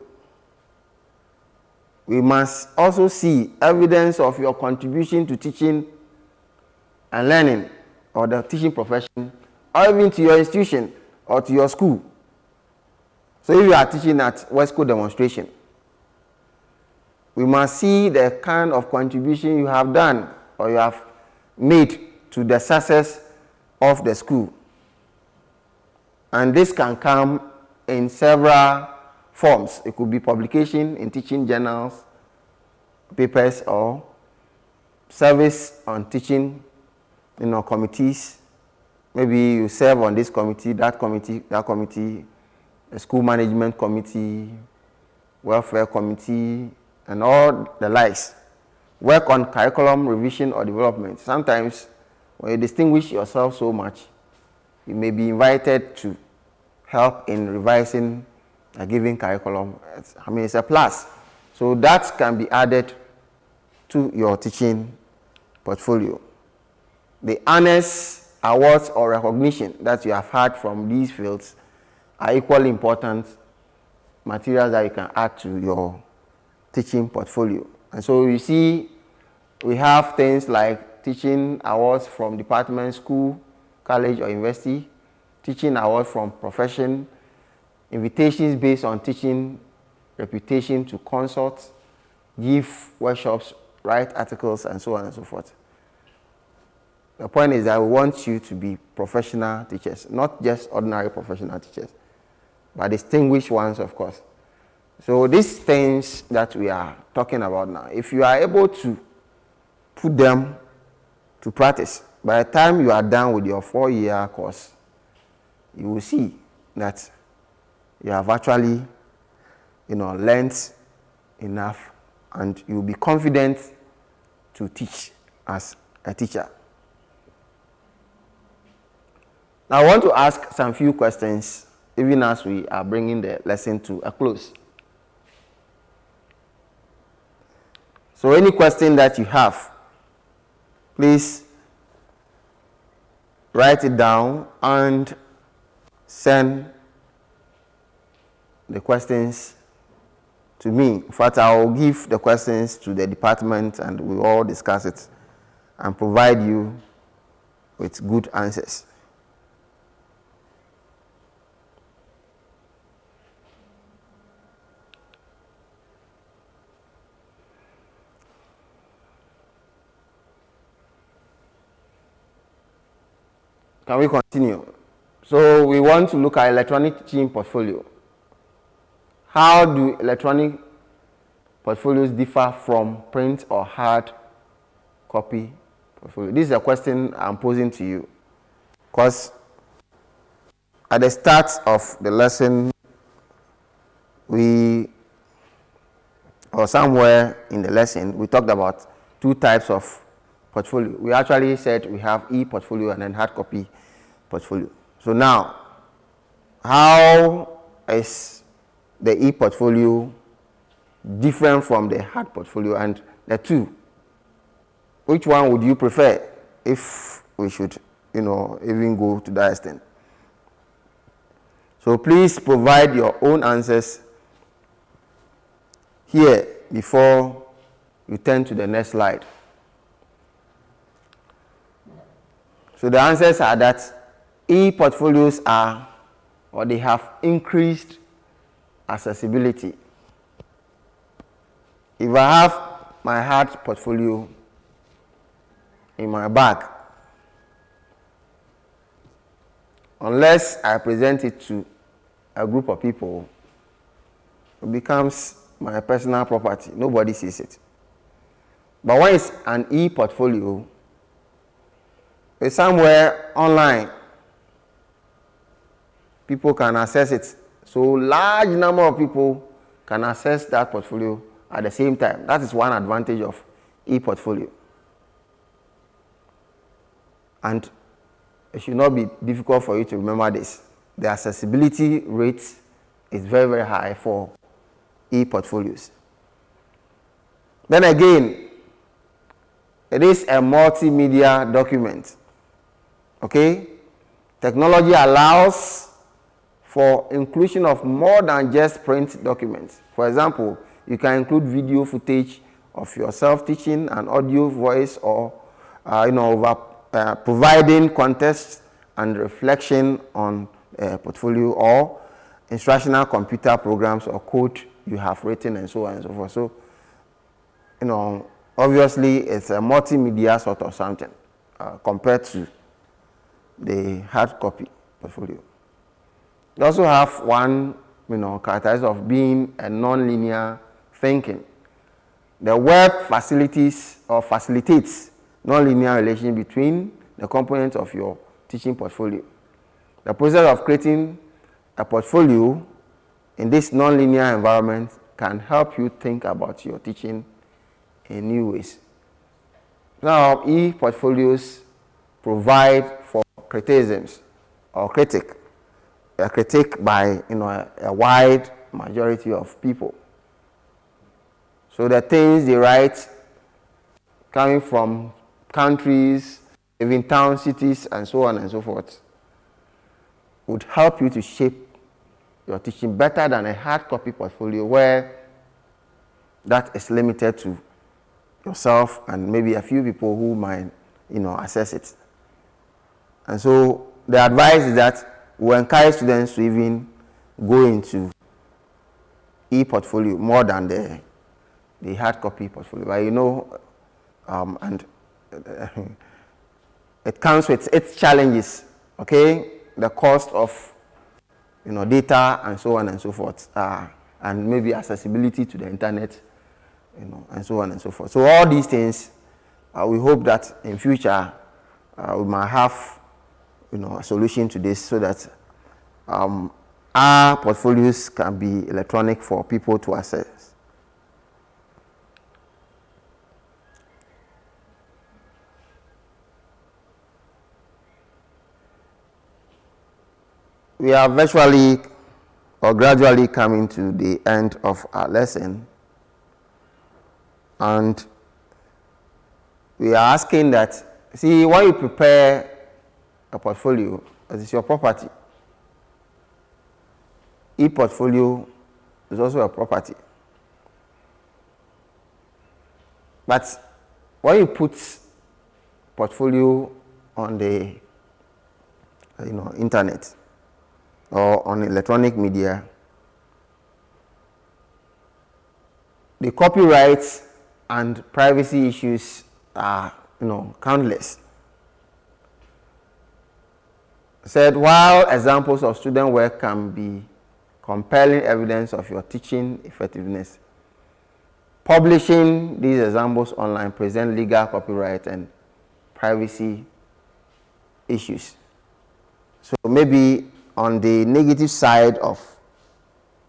we must also see evidence of your contribution to teaching and learning, or the teaching profession, or even to your institution or to your school. So if you are teaching at West Coast demonstration, we must see the kind of contribution you have done or you have made to the success of the school. And this can come in several forms. It could be publication in teaching journals, papers, or service on teaching, committees. Maybe you serve on this committee, that committee, a school management committee, welfare committee, and all the likes. Work on curriculum revision or development. Sometimes when you distinguish yourself so much, you may be invited to help in revising a given curriculum. It's a plus. So that can be added to your teaching portfolio. The honors, awards, or recognition that you have had from these fields are equally important materials that you can add to your teaching portfolio. And so you see, we have things like teaching awards from department, school, college, or university, teaching awards from profession, invitations based on teaching reputation to consult, give workshops, write articles, and so on and so forth. The point is that we want you to be professional teachers, not just ordinary professional teachers, but distinguished ones, of course. So these things that we are talking about now, if you are able to put them to practice, by the time you are done with your 4-year course, you will see that you have actually, learned enough, and you will be confident to teach as a teacher. Now, I want to ask some few questions, even as we are bringing the lesson to a close. So any question that you have, please write it down and send the questions to me. In fact, I will give the questions to the department and we will all discuss it and provide you with good answers. Can we continue? So we want to look at electronic teaching portfolio. How do electronic portfolios differ from print or hard copy portfolio? This is a question I'm posing to you, because at the start of the lesson, we or somewhere in the lesson, we talked about two types of portfolio. We actually said we have e-portfolio and then hard copy portfolio. So now, how is the e-portfolio different from the hard portfolio, and the two? Which one would you prefer if we should, even go to that extent? So please provide your own answers here before you turn to the next slide. So the answers are that e-portfolios are, or they have increased accessibility. If I have my hard portfolio in my bag, unless I present it to a group of people, it becomes my personal property. Nobody sees it. But when it's an e-portfolio, it's somewhere online. People can access it. So large number of people can access that portfolio at the same time. That is one advantage of e-portfolio. And it should not be difficult for you to remember this. The accessibility rate is very, very high for e-portfolios. Then again, it is a multimedia document. Okay? Technology allows for inclusion of more than just print documents. For example, you can include video footage of yourself teaching and audio, voice, or providing context and reflection on a portfolio, or instructional computer programs or code you have written, and so on and so forth. So, obviously it's a multimedia sort of something compared to the hard copy portfolio. You also have one, characteristic of being a non-linear thinking. The web facilitates non-linear relation between the components of your teaching portfolio. The process of creating a portfolio in this non-linear environment can help you think about your teaching in new ways. Now, e-portfolios provide for criticisms or critique by a wide majority of people. So the things they write, coming from countries, even towns, cities, and so on and so forth, would help you to shape your teaching better than a hard copy portfolio, where that is limited to yourself and maybe a few people who might access it. And so the advice is that we encourage students to even go into e-portfolio more than the hard copy portfolio. But and it comes with its challenges, okay? The cost of data and so on and so forth, and maybe accessibility to the internet, and so on and so forth. So all these things, we hope that in future we might have a solution to this, so that our portfolios can be electronic for people to access. We are virtually or gradually coming to the end of our lesson, and we are asking that, see, when you prepare a portfolio, it is your property. E-portfolio is also a property. But when you put portfolio on the internet or on electronic media, the copyrights and privacy issues are countless. Said, while examples of student work can be compelling evidence of your teaching effectiveness, publishing these examples online present legal, copyright, and privacy issues. So maybe on the negative side of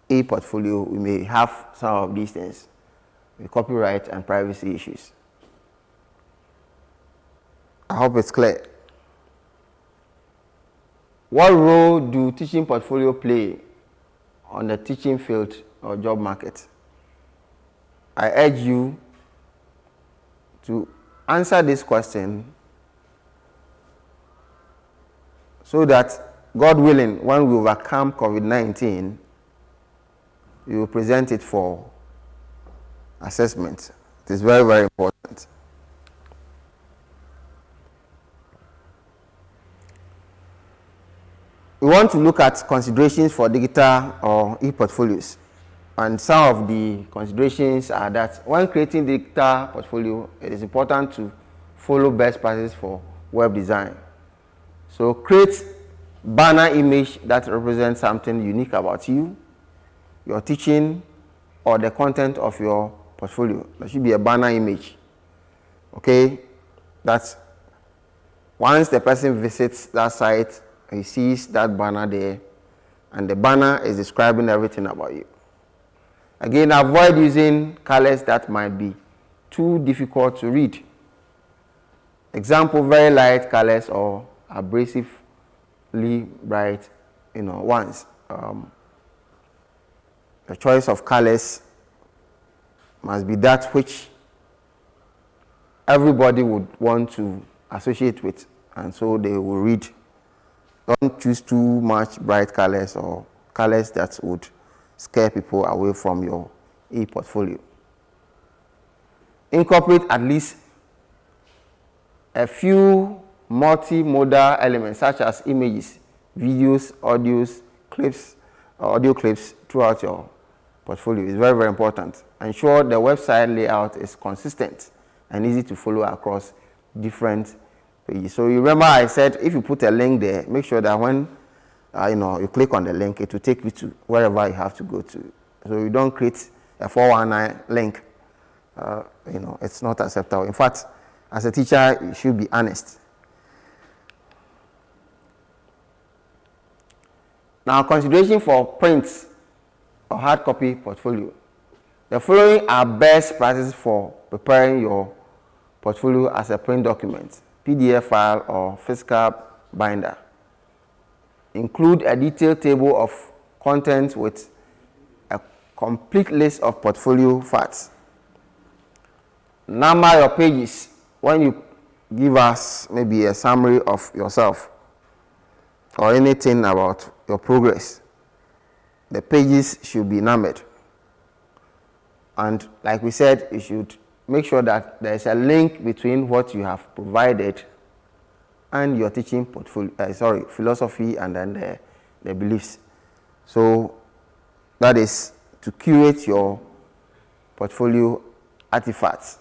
e-portfolio, we may have some of these things. with copyright and privacy issues. I hope it's clear. What role do teaching portfolio play on the teaching field or job market? I urge you to answer this question so that, God willing, when we overcome COVID-19, we will present it for assessment. It is very, very important. We want to look at considerations for digital or e-portfolios. And some of the considerations are that when creating digital portfolio, it is important to follow best practices for web design. So create banner image that represents something unique about you, your teaching, or the content of your portfolio. There should be a banner image. Okay? That's once the person visits that site, he sees that banner there, and the banner is describing everything about you. Again, avoid using colors that might be too difficult to read. Example, very light colors or abrasively bright, ones. The choice of colors must be that which everybody would want to associate with, and so they will read. Don't choose too much bright colors or colors that would scare people away from your e-portfolio. Incorporate at least a few multimodal elements such as images, videos, audio clips throughout your portfolio. It's very, very important. Ensure the website layout is consistent and easy to follow across different pages. So you remember I said if you put a link there, make sure that when you click on the link, it will take you to wherever you have to go to. So you don't create a 419 link. It's not acceptable. In fact, as a teacher, you should be honest. Now, consideration for print or hard copy portfolio. The following are best practices for preparing your portfolio as a print document, PDF file, or physical binder. Include a detailed table of contents with a complete list of portfolio facts. Number your pages when you give us maybe a summary of yourself or anything about your progress. The pages should be numbered. And like we said, you should make sure that there is a link between what you have provided and your teaching portfolio, philosophy, and then the beliefs. So that is to curate your portfolio artifacts.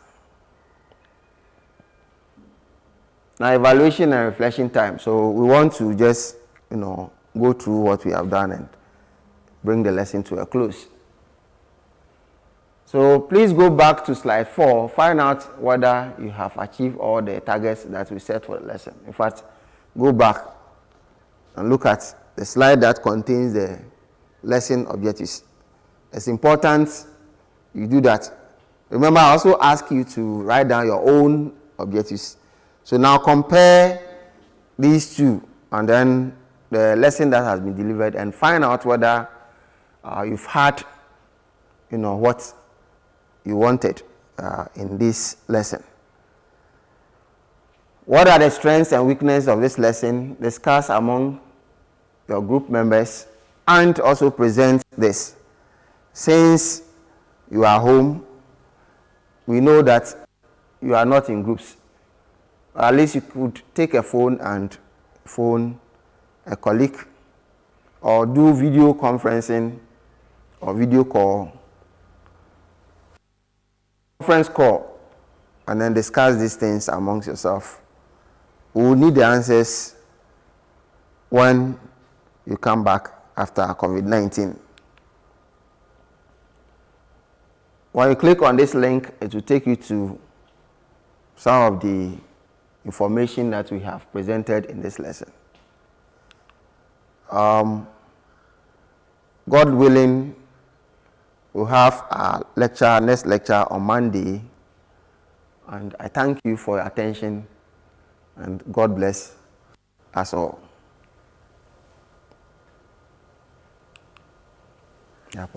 Now, evaluation and reflection time. So we want to just, go through what we have done and bring the lesson to a close. So please go back to slide 4, find out whether you have achieved all the targets that we set for the lesson. In fact, go back and look at the slide that contains the lesson objectives. It's important you do that. Remember, I also ask you to write down your own objectives. So now compare these two and then the lesson that has been delivered and find out whether you've had, what you wanted in this lesson. What are the strengths and weaknesses of this lesson? Discuss among your group members and also present this. Since you are home, we know that you are not in groups. At least you could take a phone and phone a colleague or do video conferencing or video call, conference call, and then discuss these things amongst yourself. We will need the answers when you come back after COVID-19. When you click on this link, it will take you to some of the information that we have presented in this lesson. God willing, We'll have our lecture, next lecture on Monday. And I thank you for your attention, and God bless us all. Yeah.